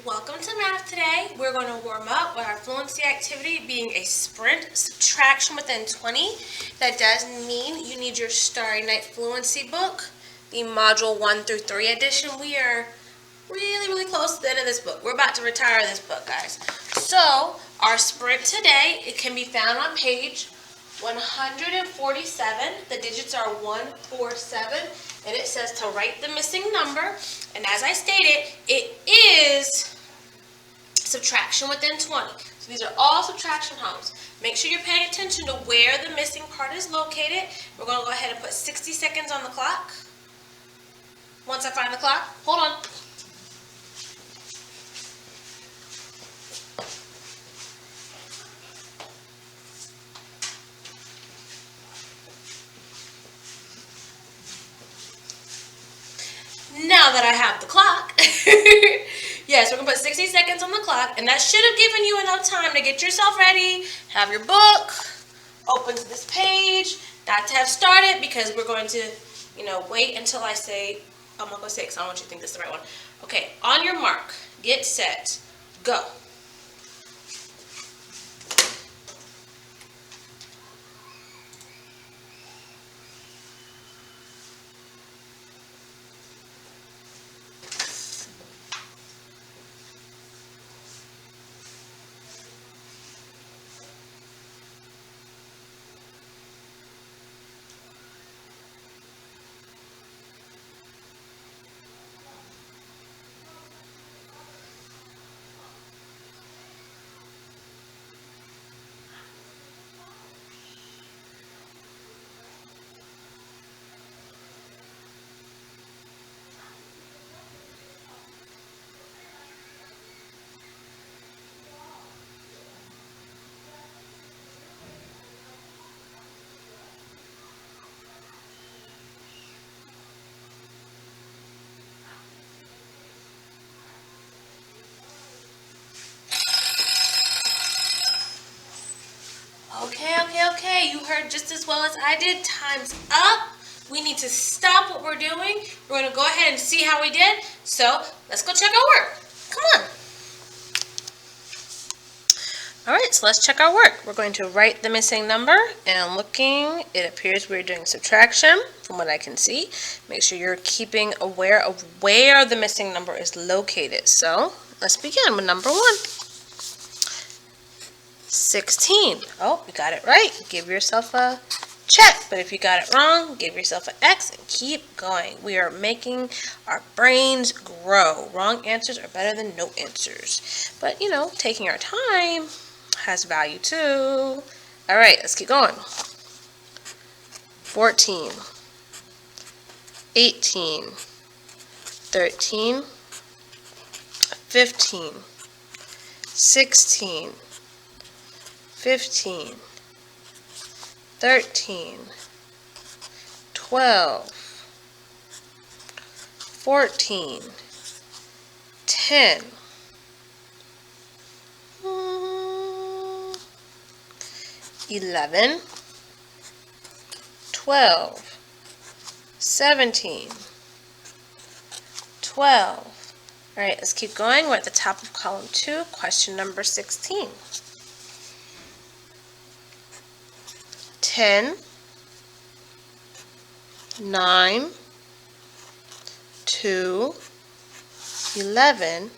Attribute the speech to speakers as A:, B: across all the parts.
A: Welcome to math today. We're going to warm up with our fluency activity being a sprint subtraction within 20. That does mean you need your Starry Night Fluency book, the module 1 through 3 edition. We are really close to the end of this book. We're about to retire this book, guys. So our sprint today, it can be found on page 147. The digits are 147, and it says to write the missing number. And as I stated, it is subtraction within 20. So these are all subtraction homes. Make sure you're paying attention to where the missing part is located. We're going to go ahead and put 60 seconds on the clock. Once I find the clock, hold on. Now that I have the clock, yes, we're going to put 60 seconds on the clock, and that should have given you enough time to get yourself ready, have your book, open to this page, not to have started, because we're going to, wait until I say, I'm not going to say it because I don't want you to think this is the right one. Okay, on your mark, get set, go. Okay. You heard just as well as I did. Time's up. We need to stop what we're doing. We're going to go ahead and see how we did. So let's go check our work. Come on. All right, so let's check our work. We're going to write the missing number, and looking, it appears we're doing subtraction from what I can see. Make sure you're keeping aware of where the missing number is located. So let's begin with number 1. 16. Oh, you got it right. Give yourself a check. But if you got it wrong, give yourself an X and keep going. We are making our brains grow. Wrong answers are better than no answers. But, taking our time has value too. All right, let's keep going. 14. 18. 13. 15. 16. 15, 13, 12, 14, 10, 11, 12, 17, 12. All right, let's keep going. We're at the top of column 2, question number 16. 10, 9, 2, 11,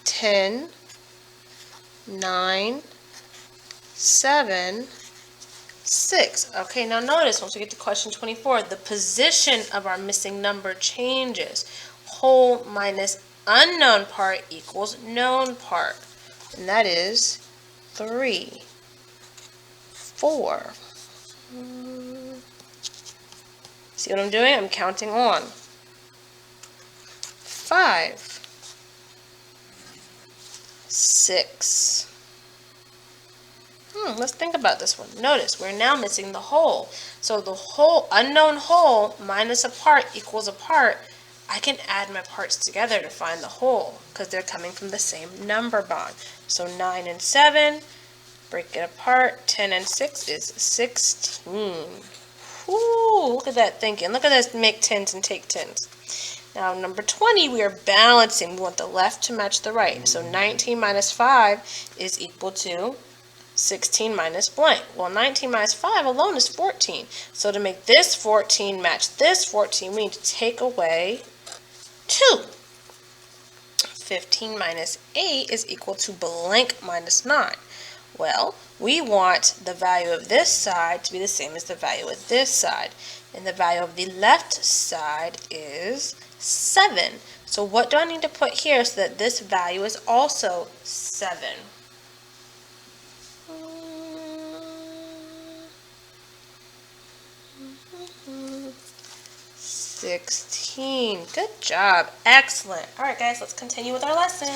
A: 10, 9, 7, 6. Okay, now notice once we get to question 24, the position of our missing number changes. Whole minus unknown part equals known part, and that is 3. 4. See what I'm doing? I'm counting on. 5. 6. Let's think about this one. Notice we're now missing the whole. So the whole, unknown whole minus a part equals a part. I can add my parts together to find the whole because they're coming from the same number bond. So 9 and 7. Break it apart. 10 and 6 is 16. Whoo, look at that thinking. Look at us make 10s and take 10s. Now, number 20, we are balancing. We want the left to match the right. So 19 minus 5 is equal to 16 minus blank. Well, 19 minus 5 alone is 14. So to make this 14 match this 14, we need to take away 2. 15 minus 8 is equal to blank minus 9. Well, we want the value of this side to be the same as the value of this side. And the value of the left side is 7. So what do I need to put here so that this value is also 7? 16. Good job. Excellent. All right, guys, let's continue with our lesson.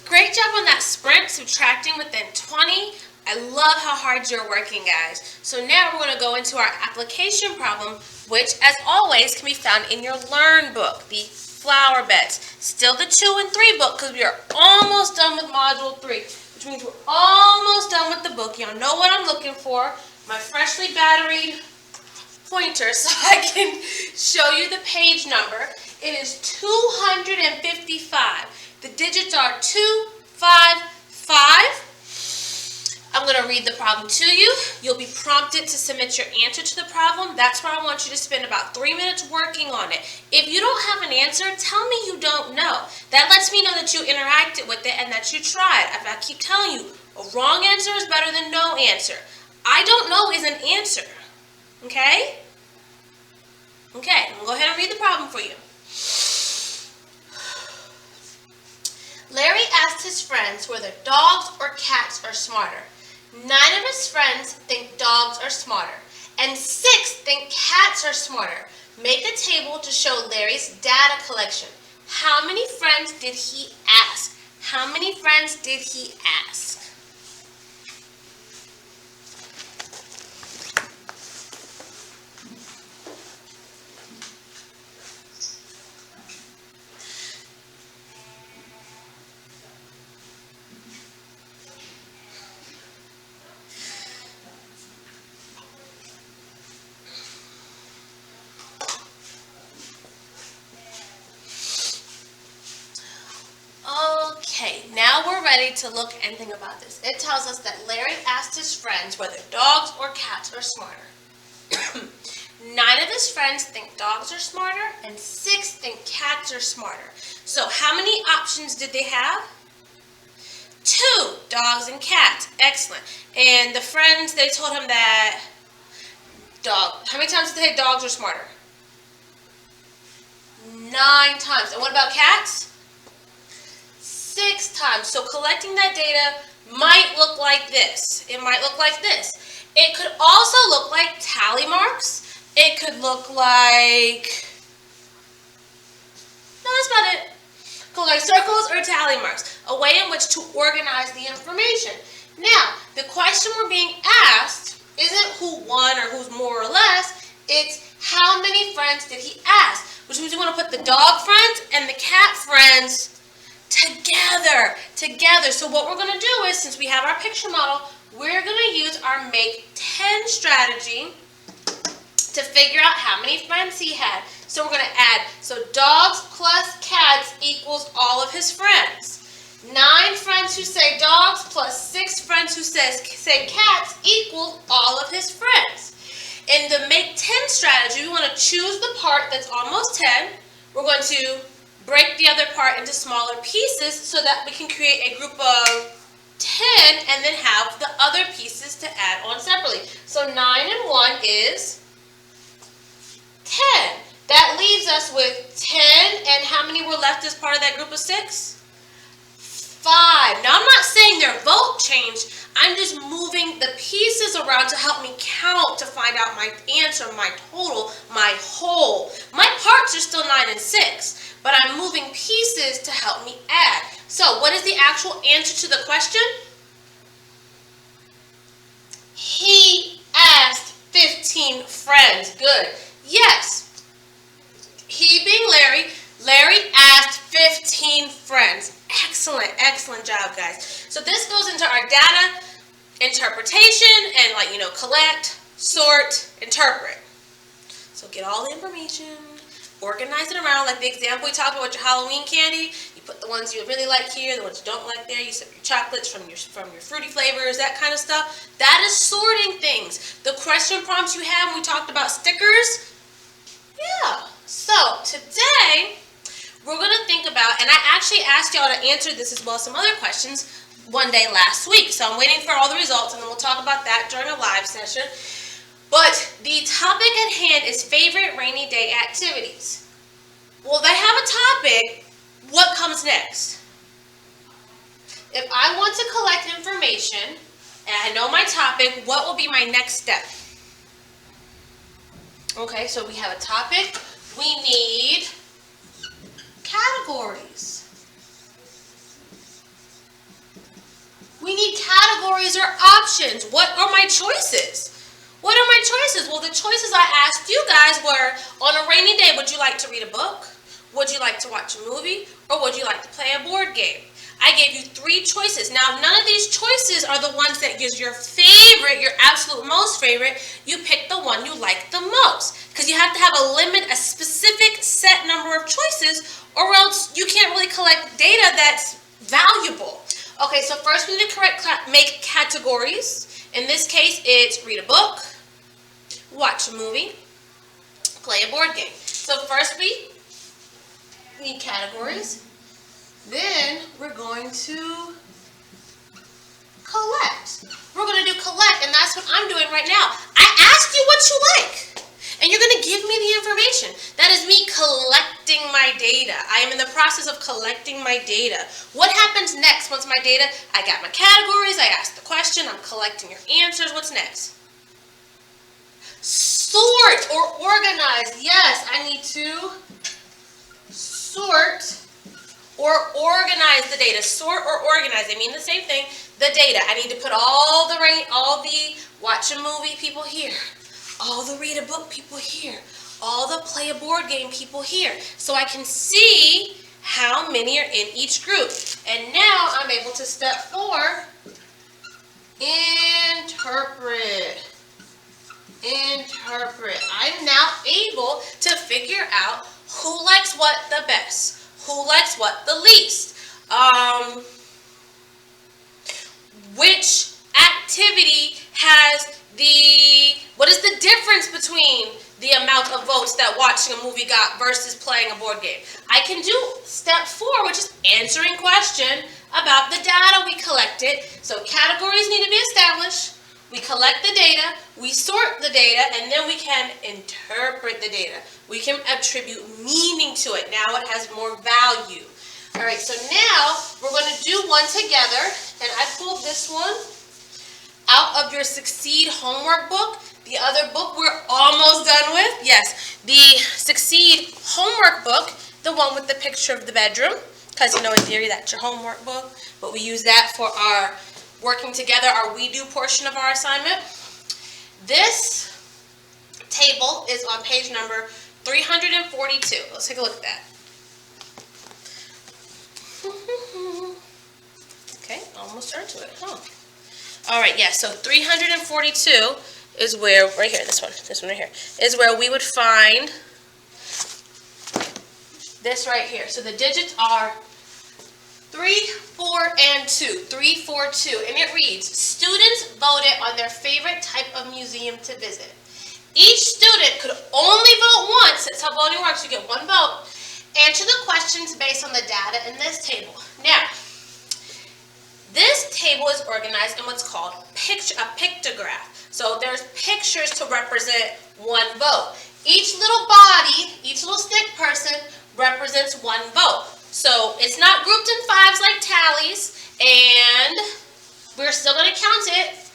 A: Great job on that sprint, subtracting within 20. I love how hard you're working, guys. So now we're going to go into our application problem, which, as always, can be found in your Learn book, the flower beds. Still the 2 and 3 book, because we are almost done with Module 3, which means we're almost done with the book. Y'all know what I'm looking for. My freshly batteried pointer so I can show you the page number. It is 255. The digits are 255. I'm going to read the problem to you. You'll be prompted to submit your answer to the problem. That's where I want you to spend about 3 minutes working on it. If you don't have an answer, tell me you don't know. That lets me know that you interacted with it and that you tried. If I keep telling you, a wrong answer is better than no answer. I don't know is an answer. Okay? Okay, I'm going to go ahead and read the problem for you. Larry asked his friends whether dogs or cats are smarter. 9 of his friends think dogs are smarter, and 6 think cats are smarter. Make a table to show Larry's data collection. How many friends did he ask? How many friends did he ask? Okay, now we're ready to look and think about this. It tells us that Larry asked his friends whether dogs or cats are smarter. 9 of his friends think dogs are smarter, and 6 think cats are smarter. So how many options did they have? 2, dogs and cats. Excellent. And the friends, they told him that how many times did they say dogs are smarter? 9 times. And what about cats? 6 times. So collecting that data might look like this. It might look like this. It could also look like tally marks. It could look like, no, that's about it. It could look like circles or tally marks. A way in which to organize the information. Now, the question we're being asked isn't who won or who's more or less. It's how many friends did he ask? Which means we want to put the dog friends and the cat friends together. So what we're going to do is, since we have our picture model, we're going to use our make 10 strategy to figure out how many friends he had. So we're going to add, so dogs plus cats equals all of his friends. 9 friends who say dogs plus 6 friends who say cats equals all of his friends. In the make 10 strategy, we want to choose the part that's almost 10. We're going to break the other part into smaller pieces so that we can create a group of 10 and then have the other pieces to add on separately. So 9 and 1 is 10. That leaves us with 10, and how many were left as part of that group of 6? 5. Now I'm not saying their vote changed. I'm just moving the pieces around to help me count to find out my answer, my total, my whole. My parts are still 9 and 6. But I'm moving pieces to help me add. So what is the actual answer to the question? He asked 15 friends. Good. Yes. He being Larry asked 15 friends. Excellent, excellent job, guys. So this goes into our data interpretation and collect, sort, interpret. So get all the information. organize it around, like the example we talked about with your Halloween candy. You put the ones you really like here, the ones you don't like there. You set your chocolates from your fruity flavors, that kind of stuff. That is sorting things. The question prompts you have when we talked about stickers. Yeah. So today we're going to think about, and I actually asked y'all to answer this as well as some other questions one day last week. So I'm waiting for all the results, and then we'll talk about that during a live session. But the topic at hand is favorite rainy day activities. Well, they have a topic. What comes next? If I want to collect information and I know my topic, what will be my next step? Okay, so we have a topic. We need categories. We need categories or options. What are my choices? What are my choices? Well, the choices I asked you guys were, on a rainy day, would you like to read a book? Would you like to watch a movie? Or would you like to play a board game? I gave you 3 choices. Now, none of these choices are the ones that gives your favorite, your absolute most favorite. You pick the one you like the most. Because you have to have a specific set number of choices, or else you can't really collect data that's valuable. Okay, so first we need to make categories. In this case, it's read a book, watch a movie, play a board game. So first we need categories. Then we're going to collect. We're going to do collect, and that's what I'm doing right now. I asked you what you like, and you're going to give me the information. That is me collecting my data. I am in the process of collecting my data. What happens next once my data, I got my categories, I asked the question, I'm collecting your answers. What's next? Sort or organize. Yes, I need to sort or organize the data. Sort or organize, they mean the same thing. The data. I need to put all the watch a movie people here, all the read a book people here, all the play a board game people here, so I can see how many are in each group. And now I'm able to step 4, interpret. Interpret. I'm now able to figure out who likes what the best, who likes what the least, which activity has what is the difference between the amount of votes that watching a movie got versus playing a board game. I can do step 4, which is answering question about the data we collected. So categories need to be established. We collect the data, we sort the data, and then we can interpret the data. We can attribute meaning to it. Now it has more value. All right, so now we're going to do one together, and I pulled this one out of your Succeed homework book. The other book we're almost done with. Yes, the Succeed homework book, the one with the picture of the bedroom, because in theory that's your homework book, but we use that for our working together, our we do portion of our assignment. This table is on page number 342. Let's take a look at that. Okay, almost turned to it, huh? All right, yeah, so 342 is where, right here, this one right here, is where we would find this right here. So the digits are 3, 4, and 2. 3, 4, 2. And it reads, students voted on their favorite type of museum to visit. Each student could only vote once. That's how voting works. You get one vote. Answer the questions based on the data in this table. Now, this table is organized in what's called a pictograph. So there's pictures to represent one vote. Each little body, each little stick person represents one vote. So it's not grouped in 5s like tallies, and we're still going to count it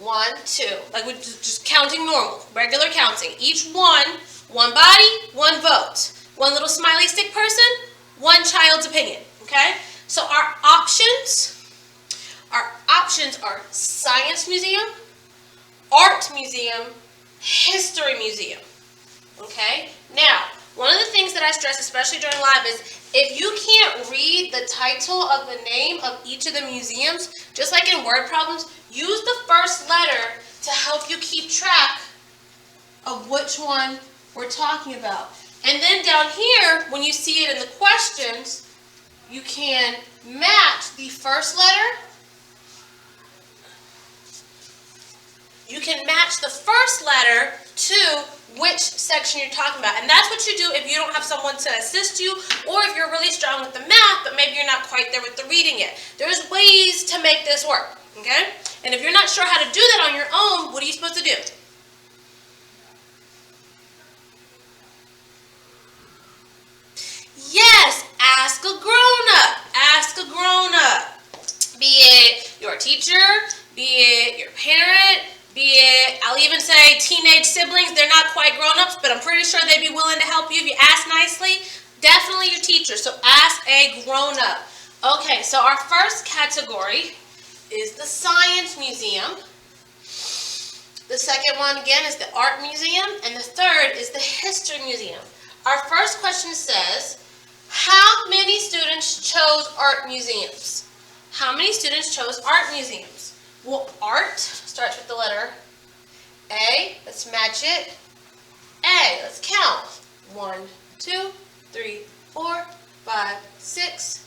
A: 1, 2, like we're just counting normal, regular counting. Each one body, one vote. One little smiley stick person, one child's opinion, okay? So our options are Science Museum, Art Museum, History Museum, okay? Now, one of the things that I stress, especially during live, is if you can't read the title of the name of each of the museums, just like in word problems, use the first letter to help you keep track of which one we're talking about. And then down here, when you see it in the questions, you can match the first letter. You can match the first letter to which section you're talking about. And that's what you do if you don't have someone to assist you, or if you're really strong with the math, but maybe you're not quite there with the reading yet. There's ways to make this work, okay? And if you're not sure how to do that on your own, what are you supposed to do? Yes, ask a grown-up. Ask a grown-up. Be it your teacher, be it your parent, be it, I'll even say teenage siblings. They're not quite grown-ups, but I'm pretty sure they'd be willing to help you if you ask nicely. Definitely your teacher, so ask a grown-up. Okay, so our first category is the Science Museum. The second one, again, is the Art Museum, and the third is the History Museum. Our first question says, how many students chose art museums? How many students chose art museums? Well, art starts with the letter A. Let's match it. A. Let's count. 1, 2, 3, 4, 5, 6,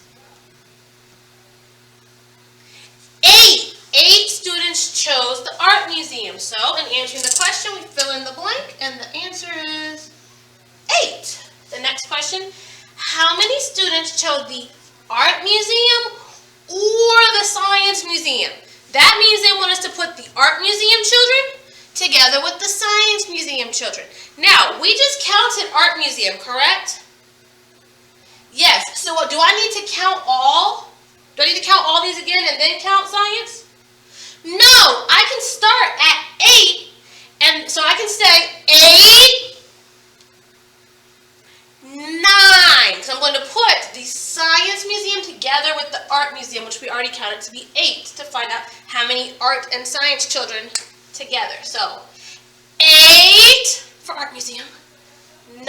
A: 8. 8 students chose the art museum. So, in answering the question, we fill in the blank, and the answer is 8. The next question, how many students chose the art museum or the science museum? That means they want us to put the art museum children together with the science museum children. Now, we just counted art museum, correct? Yes. So do I need to count all? Do I need to count all these again and then count science? No, I can start at 8, and so I can say 8, 9. So I'm going to put the Science Museum together with the Art Museum, which we already counted to be 8, to find out how many art and science children together. So 8 for Art Museum, 9,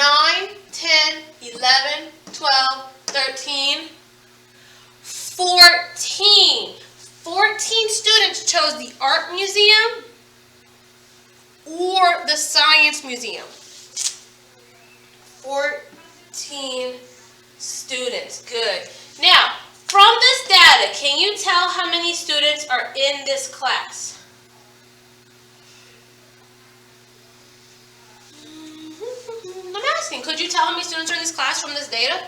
A: 10, 11, 12, 13, 14. 14 students chose the Art Museum or the Science Museum. 14 students. Good. Now, from this data, can you tell how many students are in this class? I'm asking, could you tell how many students are in this class from this data?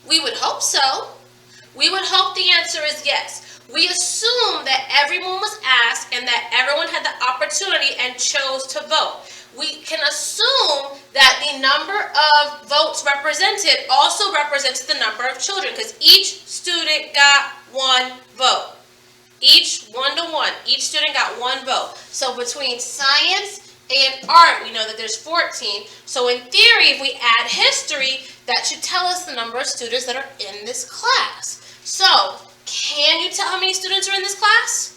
A: We would hope so. We would hope the answer is yes. We assume that everyone was asked and that everyone had the opportunity and chose to vote. We can assume that the number of votes represented also represents the number of children, because each student got 1 vote. Each 1 to 1. Each student got 1 vote. So between science and art, we know that there's 14. So in theory, if we add history, that should tell us the number of students that are in this class. So, can you tell how many students are in this class?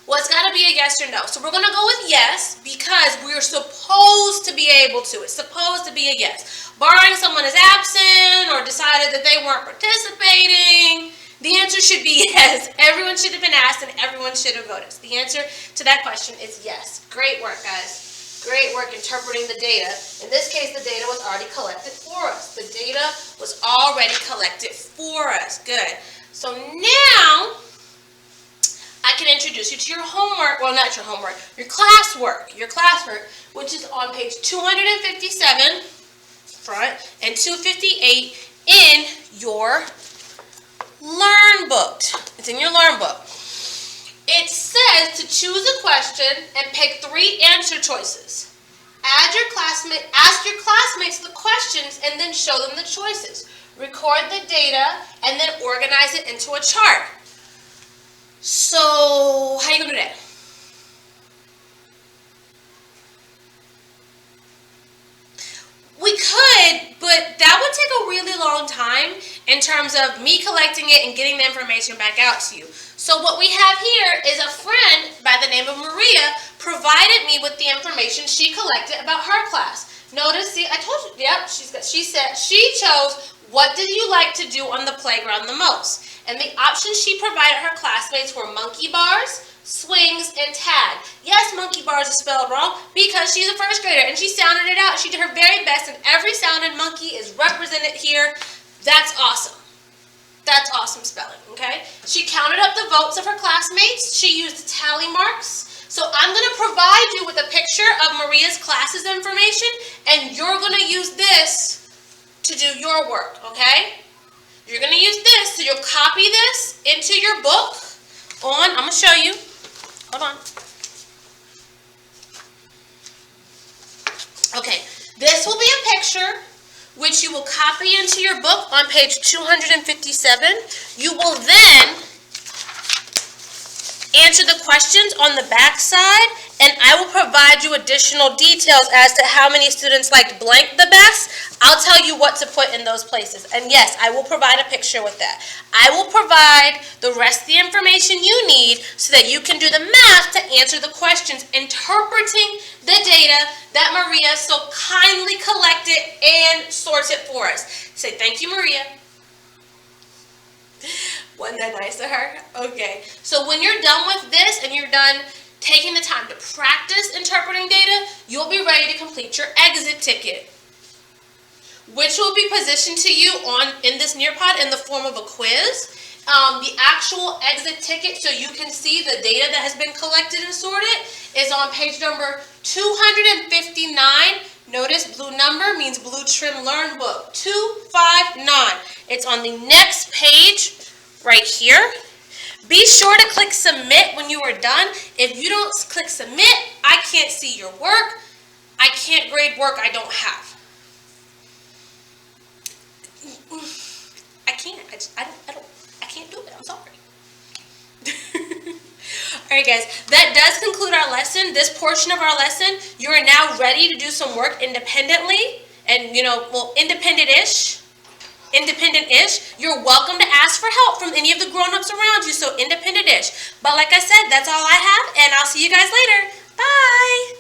A: Well, it's got to be a yes or no. So we're going to go with yes because we're supposed to be able to. It's supposed to be a yes. Barring someone is absent or decided that they weren't participating, the answer should be yes. Everyone should have been asked and everyone should have voted. So the answer to that question is yes. Great work, guys. Great work interpreting the data. In this case, the data was already collected for us. The data was already collected for us. Good. So now, I can introduce you to your homework. Well, not your homework. Your classwork. Your classwork, which is on page 257, front, and 258 in your Learn book. It's in your Learn book. It says to choose a question and pick 3 answer choices. Ask your classmates the questions and then show them the choices. Record the data and then organize it into a chart. So, how are you going to do that? We could, but that would take a really long time in terms of me collecting it and getting the information back out to you. So what we have here is a friend by the name of Maria provided me with the information she collected about her class. Notice, see, I told you, yep, she said she chose what did you like to do on the playground the most. And the options she provided her classmates were monkey bars, swings, and tag. Yes, monkey bars is spelled wrong because she's a first grader and she sounded it out. She did her very best and every sound in monkey is represented here. That's awesome. That's awesome spelling, okay? She counted up the votes of her classmates. She used tally marks. So I'm going to provide you with a picture of Maria's class's information, and you're going to use this to do your work, okay? You're going to use this, so you'll copy this into your book I'm going to show you. Hold on. Okay, this will be a picture which you will copy into your book on page 257. You will then answer the questions on the back side, and I will provide you additional details as to how many students liked blank the best. I'll tell you what to put in those places. And yes, I will provide a picture with that. I will provide the rest of the information you need so that you can do the math to answer the questions, interpreting the data that Maria so kindly collected and sorted for us. Say thank you, Maria. Wasn't that nice of her? Okay, so when you're done with this and you're done taking the time to practice interpreting data, you'll be ready to complete your exit ticket, which will be positioned to you in this Nearpod in the form of a quiz. The actual exit ticket, so you can see the data that has been collected and sorted, is on page number 259. Notice blue number means Blue Trim Learn Book, 259. It's on the next page right here. Be sure to click submit when you are done. If you don't click submit, I can't see your work. I can't grade work I don't have. I can't. I can't do it. I'm sorry. Alright guys, that does conclude our lesson, this portion of our lesson. You are now ready to do some work independently and, independent-ish. You're welcome to ask for help from any of the grown-ups around you, so independent-ish. But like I said, that's all I have, and I'll see you guys later. Bye!